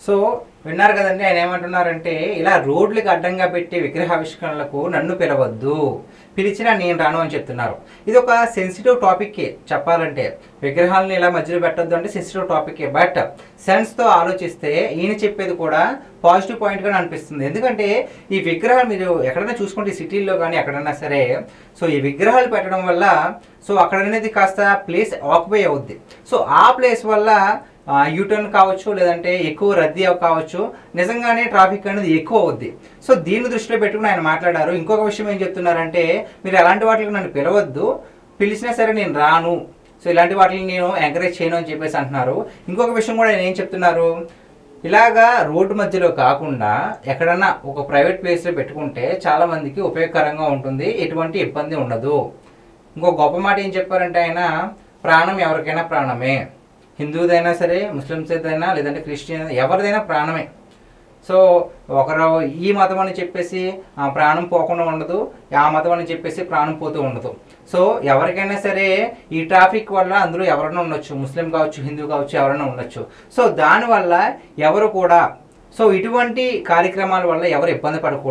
So విన్నారు కదండి, ఆయన ఏమంటున్నారంటే ఇలా రోడ్లకు అడ్డంగా పెట్టి విగ్రహావిష్కరణలకు నన్ను పిలవద్దు, పిలిచినా నేను రాను అని చెప్తున్నారు. ఇది ఒక సెన్సిటివ్ టాపిక్కే చెప్పాలంటే. విగ్రహాలను ఇలా మధ్యలో పెట్టొద్దు అంటే సెన్సిటివ్ టాపిక్కే. బట్ సెన్స్తో ఆలోచిస్తే ఈయన చెప్పేది కూడా పాజిటివ్ పాయింట్గా అనిపిస్తుంది. ఎందుకంటే ఈ విగ్రహాలు మీరు ఎక్కడైనా చూసుకుంటే సిటీల్లో కానీ ఎక్కడైనా సరే, సో ఈ విగ్రహాలు పెట్టడం వల్ల సో అక్కడ అనేది కాస్త ప్లేస్ ఆక్యుపై అవుద్ది. సో ఆ ప్లేస్ వల్ల యూటర్న్ కావచ్చు, లేదంటే ఎక్కువ రద్దీ కావచ్చు, నిజంగానే ట్రాఫిక్ అనేది ఎక్కువ అవుద్ది. సో దీన్ని దృష్టిలో పెట్టుకుని ఆయన మాట్లాడారు. ఇంకొక విషయం ఏం చెప్తున్నారంటే, మీరు ఎలాంటి వాటికి నన్ను పిలవద్దు, పిలిచినా సరే నేను రాను, సో ఇలాంటి వాటిని నేను ఎంకరేజ్ చేయను అని చెప్పేసి అంటున్నారు. ఇంకొక విషయం కూడా ఆయన ఏం చెప్తున్నారు, ఇలాగా రోడ్డు మధ్యలో కాకుండా ఎక్కడన్నా ఒక ప్రైవేట్ ప్లేస్లో పెట్టుకుంటే చాలామందికి ఉపయోగకరంగా ఉంటుంది, ఎటువంటి ఇబ్బంది ఉండదు. ఇంకో గొప్ప మాట ఏం చెప్పారంటే ఆయన, ప్రాణం ఎవరికైనా ప్రాణమే, హిందువుదైనా సరే, ముస్లిమ్స్ అయినా, లేదంటే క్రిస్టియన్, ఎవరిదైనా ప్రాణమే. సో ఒకరు ఈ మతం అని చెప్పేసి ప్రాణం పోకుండా ఉండదు, ఆ మతం అని చెప్పేసి ప్రాణం పోతూ ఉండదు. సో ఎవరికైనా సరే ఈ ట్రాఫిక్ వల్ల అందులో ఎవరైనా ఉండొచ్చు, ముస్లిం కావచ్చు, హిందూ కావచ్చు, ఎవరైనా ఉండొచ్చు. సో దానివల్ల ఎవరు కూడా సో ఇటువంటి కార్యక్రమాల వల్ల ఎవరు ఇబ్బంది పడకూడదు.